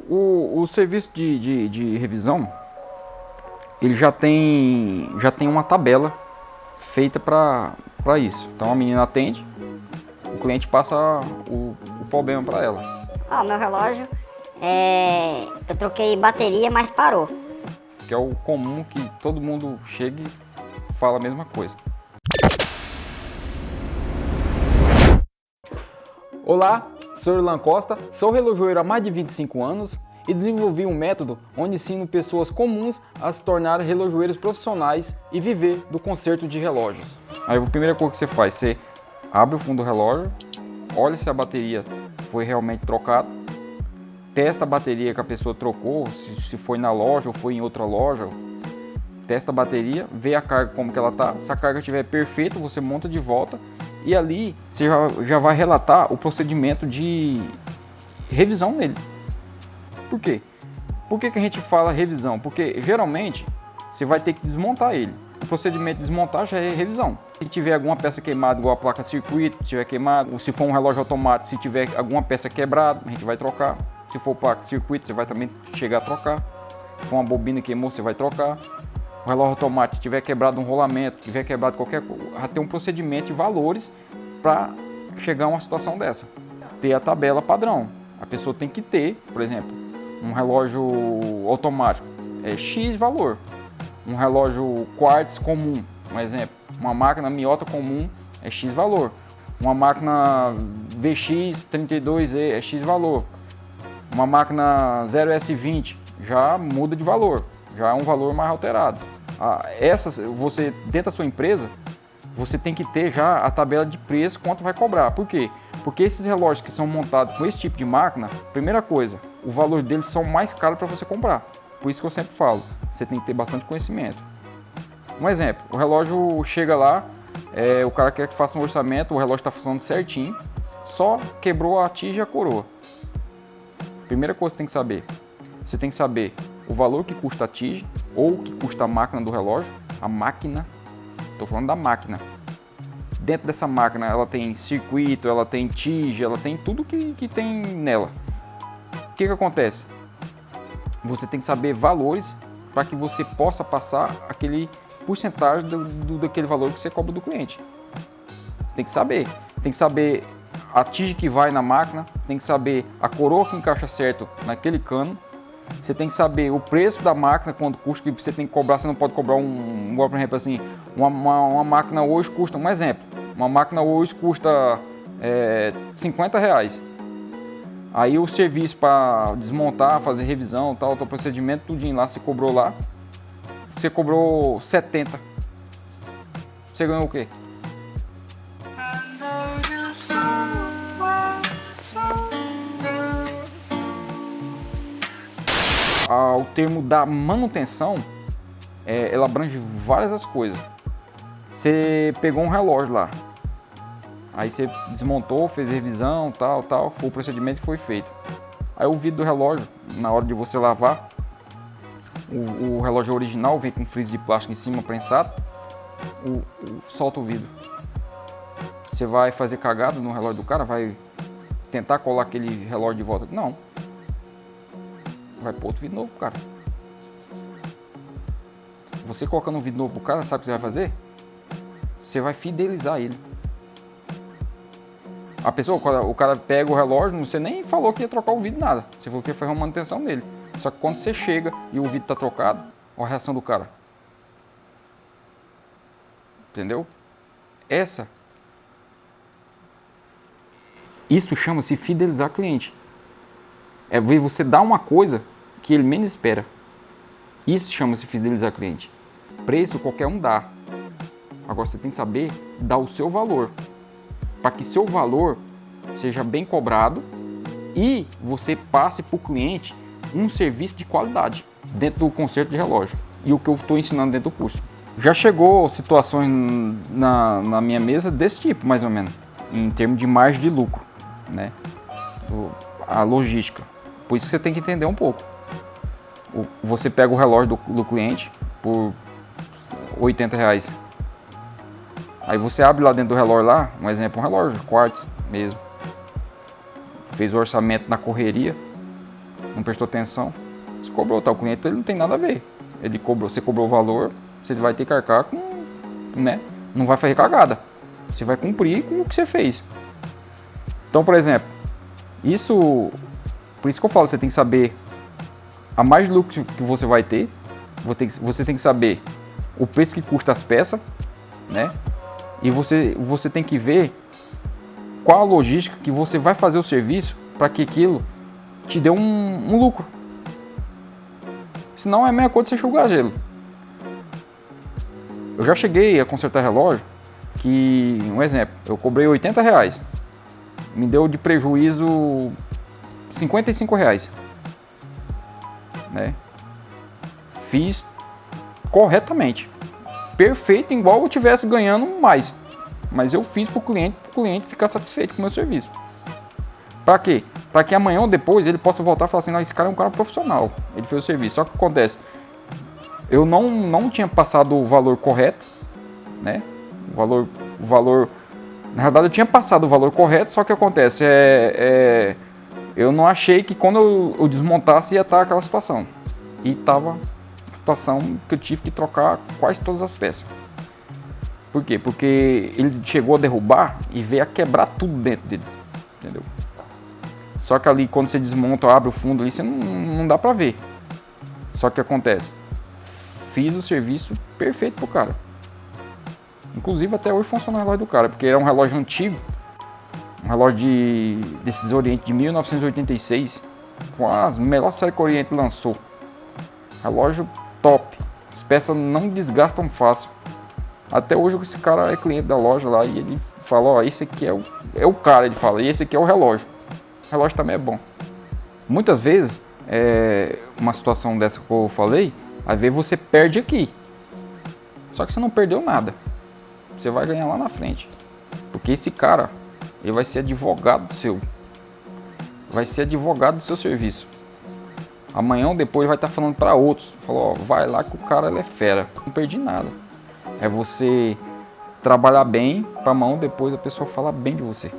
O serviço de revisão, ele já tem uma tabela feita para isso. Então a menina atende, o cliente passa o problema para ela. Meu relógio, eu troquei bateria, mas parou. Que é o comum, que todo mundo chega e fala a mesma coisa. Olá, sou Irlan Costa, sou relojoeiro há mais de 25 anos e desenvolvi um método onde ensino pessoas comuns a se tornar relojoeiros profissionais e viver do conserto de relógios. Aí a primeira coisa que você faz, você abre o fundo do relógio, olha se a bateria foi realmente trocada, testa a bateria que a pessoa trocou, se foi na loja ou foi em outra loja, testa a bateria, vê a carga como que ela tá. Se a carga estiver perfeita, você monta de volta e ali você já vai relatar o procedimento de revisão nele. Por quê? Por que a gente fala revisão? Porque geralmente você vai ter que desmontar ele. O procedimento de desmontar já é revisão. Se tiver alguma peça queimada, igual a placa circuito, se tiver queimado, ou se for um relógio automático, se tiver alguma peça quebrada, a gente vai trocar. Se for placa circuito, você vai também chegar a trocar. Se for uma bobina que queimou, você vai trocar. O relógio automático, se tiver quebrado um rolamento, se tiver quebrado qualquer coisa, já tem um procedimento de valores para chegar a uma situação dessa. Ter a tabela padrão. A pessoa tem que ter, por exemplo, um relógio automático é X valor. Um relógio quartz comum, um exemplo. Uma máquina miota comum é X valor. Uma máquina VX32E é X valor. Uma máquina 0S20 já muda de valor, já é um valor mais alterado. Você, dentro da sua empresa, você tem que ter já a tabela de preço, quanto vai cobrar. Por quê? Porque esses relógios que são montados com esse tipo de máquina, primeira coisa, o valor deles são mais caros para você comprar. Por isso que eu sempre falo, você tem que ter bastante conhecimento. Um exemplo, o relógio chega lá, o cara quer que faça um orçamento, o relógio está funcionando certinho, só quebrou a tige e a coroa. Primeira coisa que você tem que saber, você tem que saber o valor que custa a tige ou que custa a máquina do relógio, a máquina, estou falando da máquina. Dentro dessa máquina ela tem circuito, ela tem tige, ela tem tudo que tem nela. O que acontece? Você tem que saber valores para que você possa passar aquele porcentagem daquele valor que você cobra do cliente. Você tem que saber a tige que vai na máquina, tem que saber a coroa que encaixa certo naquele cano. Você tem que saber o preço da máquina, quanto custa, que você tem que cobrar. Você não pode cobrar por exemplo, assim, uma máquina hoje custa, um exemplo, uma máquina hoje custa R$50. Aí o serviço para desmontar, fazer revisão, tal procedimento, tudinho lá, você cobrou lá. Você cobrou 70. Você ganhou o quê? O termo da manutenção, ela abrange várias as coisas. Você pegou um relógio lá, aí você desmontou, fez revisão, tal, foi o procedimento que foi feito. Aí o vidro do relógio, na hora de você lavar, o relógio original vem com friso de plástico em cima prensado, solta o vidro. Você vai fazer cagada no relógio do cara, vai tentar colar aquele relógio de volta? Não. Vai pôr outro vidro novo pro cara. Você colocando um vidro novo pro cara, sabe o que você vai fazer? Você vai fidelizar ele. A pessoa, o cara pega o relógio, você nem falou que ia trocar o vidro, nada. Você falou que ia fazer uma manutenção nele. Só que quando você chega e o vidro tá trocado, olha a reação do cara. Entendeu? Isso chama-se fidelizar cliente. É ver você dar uma coisa que ele menos espera. Isso chama-se fidelizar cliente. Preço qualquer um dá. Agora você tem que saber dar o seu valor, para que seu valor seja bem cobrado e você passe para o cliente um serviço de qualidade dentro do conserto de relógio. E o que eu estou ensinando dentro do curso. Já chegou situações na minha mesa desse tipo, mais ou menos, em termos de margem de lucro, né? A logística. Por isso que você tem que entender um pouco. Você pega o relógio do cliente por R$80. Aí você abre lá dentro do relógio lá, um exemplo, um relógio quartz mesmo. Fez o orçamento na correria. não prestou atenção, você cobrou, tá? O cliente ele não tem nada a ver. Ele cobrou, você cobrou o valor, você vai ter que arcar com, né? Não vai fazer cagada. Você vai cumprir com o que você fez. Então, por exemplo, por isso que eu falo, você tem que saber a margem de lucro que você vai ter, você tem que saber o preço que custa as peças, né? E você tem que ver qual a logística que você vai fazer o serviço para que aquilo te dê um lucro. Senão é a mesma coisa de você enxugar gelo. Eu já cheguei a consertar relógio que, um exemplo, eu cobrei R$80, me deu de prejuízo R$55, né? Fiz corretamente, perfeito, igual eu estivesse ganhando mais, mas eu fiz para o cliente ficar satisfeito com o meu serviço. Para quê? Para que amanhã ou depois ele possa voltar e falar assim, não, esse cara é um cara profissional, ele fez o serviço. Só que acontece, eu não tinha passado o valor correto, né? O valor, na verdade eu tinha passado o valor correto, só que acontece, eu não achei que quando eu desmontasse ia estar aquela situação. E estava a situação que eu tive que trocar quase todas as peças. Por quê? Porque ele chegou a derrubar e veio a quebrar tudo dentro dele, entendeu? Só que ali quando você desmonta, abre o fundo ali, você não dá pra ver. Só que acontece, fiz o serviço perfeito pro cara. Inclusive até hoje funciona o relógio do cara, porque era um relógio antigo, um relógio desses Oriente de 1986, com as melhores séries que o Oriente lançou. Relógio top, as peças não desgastam fácil. Até hoje esse cara é cliente da loja lá e ele fala, ó, esse aqui é o cara, ele fala, e esse aqui é o relógio. O relógio também é bom. Muitas vezes, uma situação dessa que eu falei, às vezes você perde aqui. Só que você não perdeu nada. Você vai ganhar lá na frente. Porque esse cara, ele vai ser advogado do seu. Vai ser advogado do seu serviço. Amanhã ou depois vai estar falando para outros. Falou, ó, vai lá que o cara ele é fera. Não perdi nada. É você trabalhar bem, para amanhã ou depois a pessoa falar bem de você.